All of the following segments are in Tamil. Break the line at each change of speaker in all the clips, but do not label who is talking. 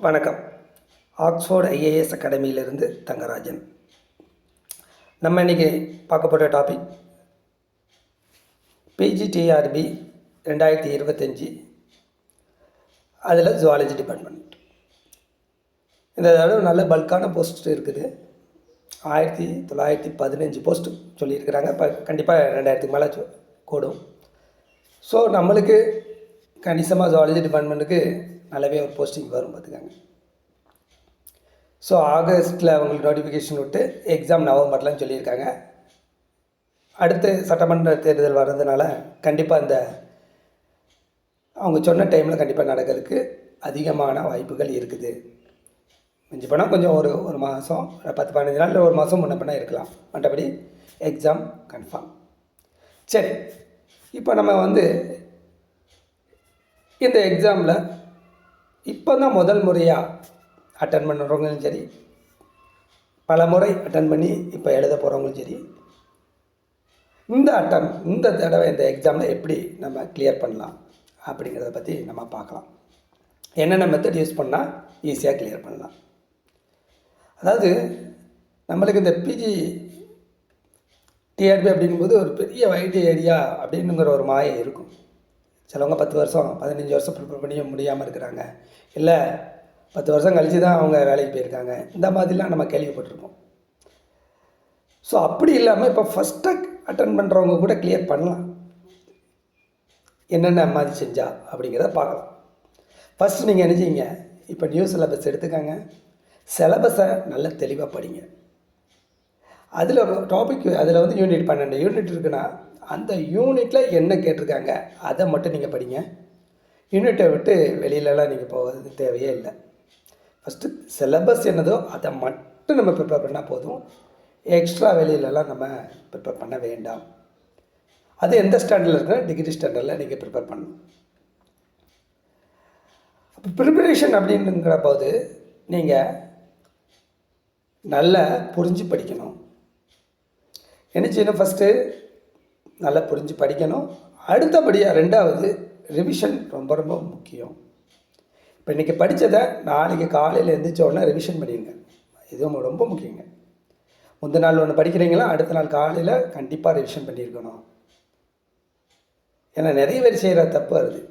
வணக்கம். ஆக்ஸ்ஃபோர்டு ஐஏஎஸ் அகாடமியிலிருந்து தங்கராஜன். நம்ம இன்றைக்கி பார்க்க போகிற டாபிக் பிஜிடிஆர்பி 2025. அதில் ஜுவாலஜி டிபார்ட்மெண்ட். இந்த தடவை நல்ல பல்கான போஸ்ட் இருக்குது. 1915 போஸ்ட்டு சொல்லியிருக்கிறாங்க. இப்போ கண்டிப்பாக 2000க்கு மேலே கூடும். ஸோ நம்மளுக்கு கணிசமாக ஜுவாலஜி டிபார்ட்மெண்ட்டுக்கு நல்லாவே ஒரு போஸ்டிங் வரும் பார்த்துக்காங்க. ஸோ ஆகஸ்ட்டில் அவங்களுக்கு நோட்டிஃபிகேஷன் விட்டு எக்ஸாம் நவம்பர்லாம் சொல்லியிருக்காங்க. அடுத்து சட்டமன்ற தேர்தல் வர்றதுனால கண்டிப்பாக இந்த அவங்க சொன்ன டைமில் கண்டிப்பாக நடக்கிறதுக்கு அதிகமான வாய்ப்புகள் இருக்குது. மிஞ்சி போனால் கொஞ்சம் ஒரு மாதம் 10-15 நாள் ஒரு மாதம் முன்ன பின்னா இருக்கலாம். மற்றபடி எக்ஸாம் கன்ஃபார்ம். சரி, இப்போ நம்ம இந்த எக்ஸாமில் இப்போ தான் முதல் முறையாக அட்டன் பண்ணுறவங்களும் சரி, பல முறை அட்டன் பண்ணி இப்போ எழுத போகிறவங்களும் சரி, இந்த தடவை இந்த எக்ஸாமில் எப்படி நம்ம கிளியர் பண்ணலாம் அப்படிங்கிறத பற்றி நம்ம பார்க்கலாம். என்னென்ன மெத்தட் யூஸ் பண்ணால் ஈஸியாக கிளியர் பண்ணலாம். அதாவது நம்மளுக்கு இந்த பிஜி டிஆர்பி அப்படிங்கும்போது ஒரு பெரிய வைட் ஏரியா அப்படின்னுங்கிற ஒரு மாயை இருக்கும். சிலவங்க 10 வருஷம் 15 வருஷம் ப்ரிப்பேர் பண்ணி முடியாமல் இருக்கிறாங்க, இல்லை 10 வருஷம் கழித்து தான் அவங்க வேலைக்கு போயிருக்காங்க. இந்த மாதிரிலாம் நம்ம கேள்விப்பட்டிருக்கோம். ஸோ அப்படி இல்லாமல் இப்போ ஃபஸ்ட்டாக அட்டன் பண்ணுறவங்க கூட கிளியர் பண்ணலாம். என்னென்ன மாதிரி செஞ்சால் அப்படிங்கிறத பார்க்கலாம். ஃபஸ்ட்டு நீங்கள் என்ன செய்யுங்க, இப்போ நியூ சிலபஸ் எடுத்துக்காங்க. சிலபஸை நல்லா தெளிவாக படிங்க. அதில் ஒரு டாபிக், அதில் யூனிட் 12 யூனிட் இருக்குன்னா அந்த யூனிட்டில் என்ன கேட்டிருக்காங்க அதை மட்டும் நீங்கள் படிங்க. யூனிட்டை விட்டு வெளியிலலாம் நீங்கள் போகிறது தேவையே இல்லை. ஃபஸ்ட்டு சிலபஸ் என்னதோ அதை மட்டும் நம்ம ப்ரிப்பேர் பண்ணால் போதும். எக்ஸ்ட்ரா வெளியிலலாம் நம்ம ப்ரிப்பேர் பண்ண வேண்டாம். அது எந்த ஸ்டாண்டர்டில் இருக்குன்னா டிகிரி ஸ்டாண்டர்டில் நீங்கள் ப்ரிப்பேர் பண்ணணும். அப்போ ப்ரிப்பரேஷன் அப்படிங்கிற போது நீங்கள் நல்லா புரிஞ்சு படிக்கணும். என்ன செய்யணும், ஃபஸ்ட்டு நல்லா புரிஞ்சு படிக்கணும். அடுத்தபடியாக ரெண்டாவது ரிவிஷன் ரொம்ப ரொம்ப முக்கியம். இப்போ இன்றைக்கி படித்ததை நாளைக்கு காலையில் எழுந்திரிச்ச உடனே ரிவிஷன் பண்ணிடுங்க. இது ரொம்ப முக்கியங்க. முந்தின நாள் ஒன்று படிக்கிறீங்களா, அடுத்த நாள் காலையில் கண்டிப்பாக ரிவிஷன் பண்ணியிருக்கணும். ஏன்னா நிறைய பேர் செய்கிற தப்பு வருது.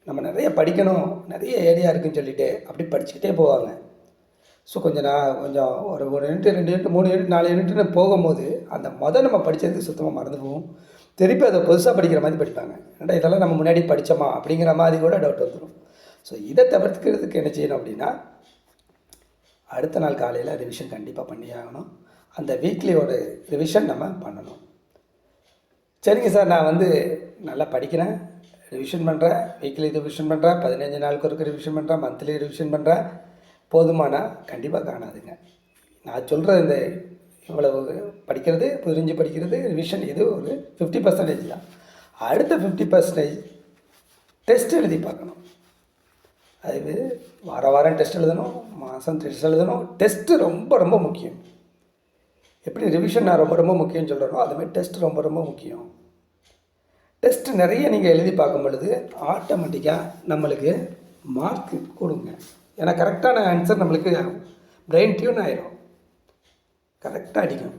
நம்ம நிறைய படிக்கணும், நிறைய ஏரியா இருக்குதுன்னு சொல்லிவிட்டு அப்படி படிச்சுக்கிட்டே போவாங்க. ஸோ கொஞ்சம் ஒரு யூனிட் 2 யூனிட் 3 யூனிட் 4 யூனிட்னு போகும்போது அந்த நம்ம படித்ததுக்கு சுத்தமாக மறந்து போகும். திருப்பி அதை புதுசாக படிக்கிற மாதிரி படிப்பாங்க. ஏன்னா இதெல்லாம் நம்ம முன்னாடி படித்தோமா அப்படிங்கிற மாதிரி கூட டவுட் வந்துடும். ஸோ இதை தவிர்க்கிறதுக்கு என்ன செய்யணும் அப்படின்னா, அடுத்த நாள் காலையில் ரிவிஷன் கண்டிப்பாக பண்ணி ஆகணும். அந்த வீக்லி ஒரு ரிவிஷன் நம்ம பண்ணணும். சரிங்க சார், நான் நல்லா படிக்கிறேன், ரிவிஷன் பண்ணுறேன், வீக்லி ரிவிஷன் பண்ணுறேன், 15 நாளுக்கு ஒருக்கு ரிவிஷன் பண்ணுறேன், மந்த்லி ரிவிஷன் பண்ணுறேன், போதுமானா கண்டிப்பாக காணாதுங்க. நான் சொல்கிற இந்த இவ்வளவு படிக்கிறது, புரிஞ்சு படிக்கிறது, ரிவிஷன் இது ஒரு 50% தான். அடுத்த 50% டெஸ்ட் எழுதி பார்க்கணும். அது வாரம் டெஸ்ட் எழுதணும், மாதம் டெஸ்ட் எழுதணும். டெஸ்ட்டு ரொம்ப ரொம்ப முக்கியம். எப்படி ரிவிஷன் நான் ரொம்ப ரொம்ப முக்கியம்னு சொல்கிறேனோ அதுமாதிரி டெஸ்ட் ரொம்ப ரொம்ப முக்கியம். டெஸ்ட்டு நிறைய நீங்கள் எழுதி பார்க்கும் பொழுது ஆட்டோமேட்டிக்காக நம்மளுக்கு மார்க்கு கொடுங்க. ஏன்னா கரெக்டான ஆன்சர் நம்மளுக்கு பிரெயின் டியூன் ஆகிடும், கரெக்டாக அடிக்கும்.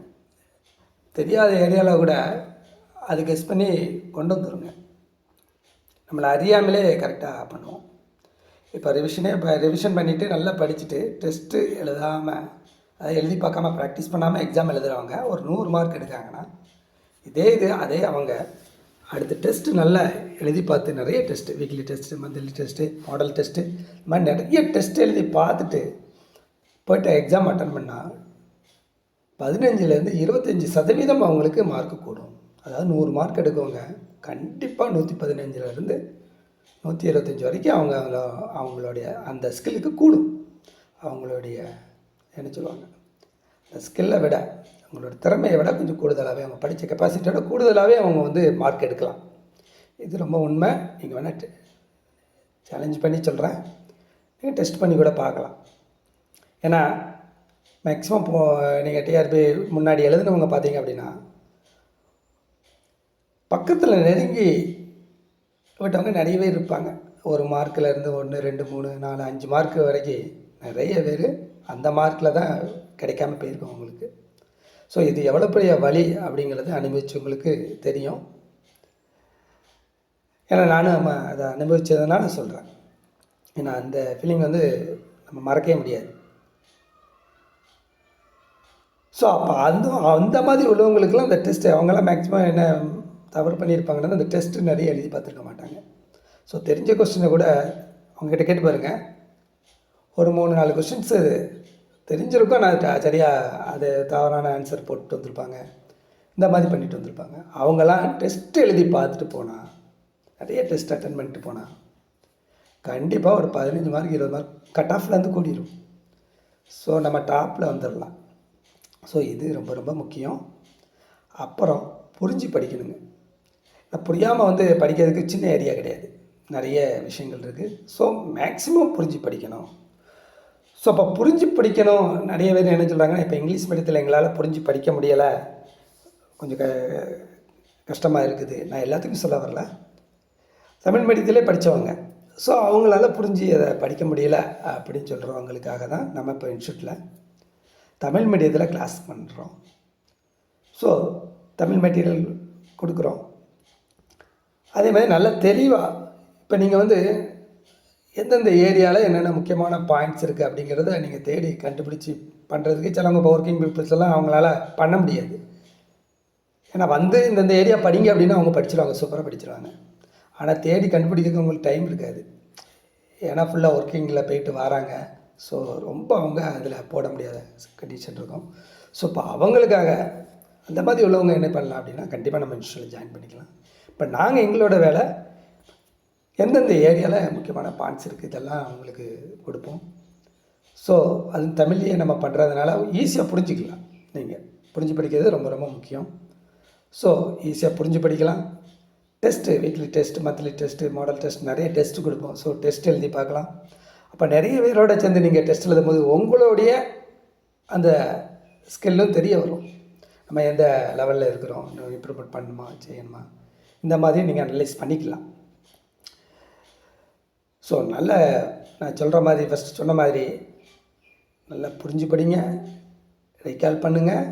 தெரியாத ஏரியாவில் கூட அது கெஸ் பண்ணி கொண்டு வந்துடுங்க. நம்மளை அறியாமலே கரெக்டாக பண்ணுவோம். இப்போ ரிவிஷன் பண்ணிவிட்டு நல்லா படிச்சுட்டு டெஸ்ட்டு எழுதாமல், அதை எழுதி பார்க்காம ப்ராக்டிஸ் பண்ணாமல் எக்ஸாம் எழுதுகிறவங்க ஒரு 100 மார்க் எடுக்காங்கன்னா, அதே அவங்க அடுத்த டெஸ்ட்டு நல்லா எழுதி பார்த்து, நிறைய test, weekly test, monthly test, model test, இந்த மாதிரி நிறைய டெஸ்ட் எழுதி பார்த்துட்டு போய்ட்டு எக்ஸாம் அட்டன் பண்ணால் 15லேருந்து 25% அவங்களுக்கு மார்க்கு கூடும். அதாவது 100 மார்க் எடுக்கவங்க கண்டிப்பாக 115லேருந்து 125 வரைக்கும் அவங்களுடைய அந்த ஸ்கில்லுக்கு கூடும். அவங்களுடைய என்ன சொல்லுவாங்க, அந்த ஸ்கில்லை விட, அவங்களோட திறமையை விட கொஞ்சம் கூடுதலாகவே, அவங்க படித்த கெப்பாசிட்டியோட கூடுதலாகவே அவங்க மார்க் எடுக்கலாம். இது ரொம்ப உண்மை. நீங்கள் வேணால் சேலஞ்ச் பண்ணி சொல்கிறேன், நீங்கள் டெஸ்ட் பண்ணி கூட பார்க்கலாம். ஏன்னா மேக்ஸிமம் நீங்கள் டிஆர்பி முன்னாடி எழுதுனவங்க பார்த்தீங்க அப்படின்னா பக்கத்தில் நெருங்கி விட்டவங்க நிறைய பேர் இருப்பாங்க. ஒரு மார்க்கில் இருந்து 1 2 3 4 5 மார்க்கு வரைக்கும் நிறைய பேர் அந்த மார்க்கில் தான் கிடைக்காம போயிருக்கோம் உங்களுக்கு. ஸோ இது எவ்வளோ பெரிய வலி அப்படிங்கிறது அனுபவிச்சவங்களுக்கு தெரியும். ஏன்னா நானும் அதை அனுபவித்ததுனால சொல்கிறேன். ஏன்னா அந்த ஃபீலிங் வந்து நம்ம மறக்கவே முடியாது. ஸோ அப்போ அந்த மாதிரி உள்ளவங்களுக்குலாம் அந்த டெஸ்ட்டு அவங்களாம் மேக்ஸிமம் என்ன தவறு பண்ணியிருப்பாங்கன்னா அந்த டெஸ்ட்டு நிறைய எழுதி பார்த்துருக்க மாட்டாங்க. ஸோ தெரிஞ்ச கொஸ்டினை கூட அவங்ககிட்ட கேட்டு பாருங்கள். ஒரு 3-4 கொஸ்டின்ஸு தெரிஞ்சிருக்கும், நான் சரியாக அது தவறான ஆன்சர் போட்டு வந்திருப்பாங்க, இந்த மாதிரி பண்ணிட்டு வந்திருப்பாங்க. அவங்களாம் டெஸ்ட் எழுதி பார்த்துட்டு போனால், நிறைய டெஸ்ட் அட்டன் பண்ணிட்டு போனால் கண்டிப்பாக ஒரு 15 மார்க் 20 மார்க் கட் ஆஃப்லேருந்து கூடிரும். ஸோ நம்ம டாப்பில் வந்துடலாம். ஸோ இது ரொம்ப ரொம்ப முக்கியம். அப்புறம் புரிஞ்சு படிக்கணுங்க. நான் புரியாமல் வந்து படிக்கிறதுக்கு சின்ன ஏரியா கிடையாது, நிறைய விஷயங்கள் இருக்குது. ஸோ மேக்ஸிமம் புரிஞ்சு படிக்கணும். ஸோ அப்போ புரிஞ்சு படிக்கணும். நிறைய பேர் என்ன சொல்கிறாங்கன்னா, இப்போ இங்கிலீஷ் மீடியத்தில் எங்களால் புரிஞ்சு படிக்க முடியலை, கொஞ்சம் கஷ்டமாக இருக்குது. நான் எல்லாத்துக்கும் சொல்ல வரல, தமிழ் மீடியத்திலே படித்தவங்க. ஸோ அவங்களால புரிஞ்சு அதை படிக்க முடியலை அப்படின்னு சொல்கிறவங்களுக்காக தான் நம்ம இப்போ இன்ஸ்டியூட்டில் தமிழ் மீடியத்தில் கிளாஸ் பண்ணுறோம். ஸோ தமிழ் மெட்டீரியல் கொடுக்குறோம். அதே மாதிரி நல்லா தெளிவாக இப்போ நீங்கள் வந்து எந்தெந்த ஏரியாவில் என்னென்ன முக்கியமான பாயிண்ட்ஸ் இருக்குது அப்படிங்கிறத நீங்கள் தேடி கண்டுபிடிச்சி பண்ணுறதுக்கு சிலவங்க இப்போ ஒர்க்கிங் பீப்புள்ஸ் எல்லாம் அவங்களால பண்ண முடியாது. ஏன்னா வந்து இந்தந்த ஏரியா படிங்க அப்படின்னா அவங்க படிச்சிருவாங்க, சூப்பராக படிச்சிருவாங்க. ஆனால் தேடி கண்டுபிடிக்கிறதுக்கு அவங்களுக்கு டைம் இருக்காது. ஏன்னா ஃபுல்லாக ஒர்க்கிங்கில் போயிட்டு வராங்க. ஸோ ரொம்ப அவங்க அதில் போட முடியாத கண்டிஷன் இருக்கும். ஸோ இப்போ அவங்களுக்காக அந்த மாதிரி உள்ளவங்க என்ன பண்ணலாம் அப்படின்னா, கண்டிப்பாக நம்ம இன்ஸ்டியூட்டில் ஜாயின் பண்ணிக்கலாம். இப்போ நாங்கள் எங்களோட வேலை எந்தெந்த ஏரியாவில் முக்கியமான பாயிண்ட்ஸ் இருக்குது இதெல்லாம் அவங்களுக்கு கொடுப்போம். ஸோ அது தமிழ்லேயே நம்ம பண்ணுறதுனால ஈஸியாக புரிஞ்சிக்கலாம். நீங்கள் புரிஞ்சு படிக்கிறது ரொம்ப ரொம்ப முக்கியம். ஸோ ஈஸியாக புரிஞ்சு படிக்கலாம். Test, weekly test, monthly test, model test, நிறைய டெஸ்ட்டு கொடுப்போம். ஸோ டெஸ்ட் எழுதி பார்க்கலாம். அப்போ நிறைய பேரோட சேர்ந்து நீங்கள் டெஸ்ட் எழுதும் போது உங்களுடைய அந்த ஸ்கில்லும் தெரிய வரும். நம்ம எந்த லெவலில் இருக்கிறோம், இன்னும் இம்ப்ரூவ்மெண்ட் பண்ணணுமா செய்யணுமா, இந்த மாதிரி நீங்கள் அனலைஸ் பண்ணிக்கலாம். ஸோ நல்ல நான் சொல்கிற மாதிரி ஃபஸ்ட்டு சொன்ன மாதிரி நல்லா புரிஞ்சு படிங்க, ரீகால் பண்ணுங்கள்,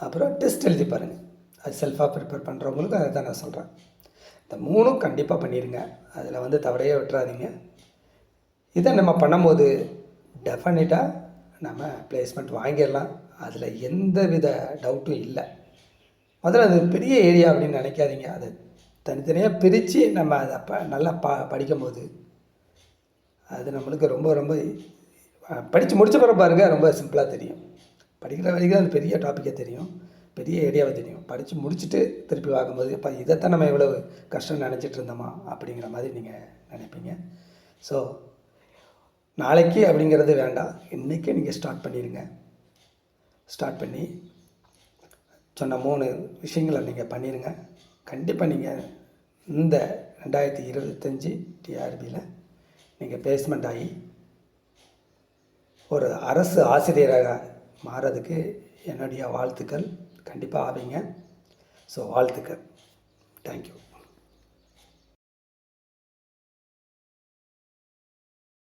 அப்புறம் டெஸ்ட் எழுதி பாருங்கள். அது செல்ஃபாக ப்ரிப்பேர் பண்ணுறவங்களுக்கு அதை தான் நான் சொல்கிறேன். இந்த 3ம் கண்டிப்பாக பண்ணிடுங்க. அதில் வந்து தவறையே விட்டுறாதீங்க. இதை நம்ம பண்ணும்போது டெஃபினட்டாக நம்ம பிளேஸ்மெண்ட் வாங்கிடலாம். அதில் எந்த வித டவுட்டும் இல்லை. முதல்ல அது பெரிய ஏரியா அப்படின்னு நினைக்காதீங்க. அதை தனித்தனியாக பிரித்து நம்ம அதை நல்லா படிக்கும்போது அது நம்மளுக்கு ரொம்ப ரொம்ப படித்து முடித்த பிறகு பாருங்கள் ரொம்ப சிம்பிளாக தெரியும். படிக்கிற வரைக்கும் அது பெரிய டாப்பிக்கே தெரியும், பெரிய ஏரியாவை தெரியும். படித்து முடிச்சுட்டு திருப்பி வாங்கும்போது இப்போ இதைத்தான் நம்ம எவ்வளோ கஷ்டம் நினச்சிட்டு இருந்தோமா அப்படிங்கிற மாதிரி நீங்கள் நினைப்பீங்க. ஸோ நாளைக்கு அப்படிங்கிறது வேண்டாம், இன்றைக்கே நீங்கள் ஸ்டார்ட் பண்ணிடுங்க. ஸ்டார்ட் பண்ணி சொன்ன 3 விஷயங்களை நீங்கள் பண்ணிடுங்க. கண்டிப்பாக நீங்கள் இந்த 2025 டிஆர்பியில் நீங்கள் பிளேஸ்மெண்ட் ஆகி ஒரு அரசு ஆசிரியராக மாறதுக்கு என்னுடைய வாழ்த்துக்கள். கண்டிப்பாக ஆவீங்க. ஸோ வாழ்த்துக்கள். தேங்க்யூ.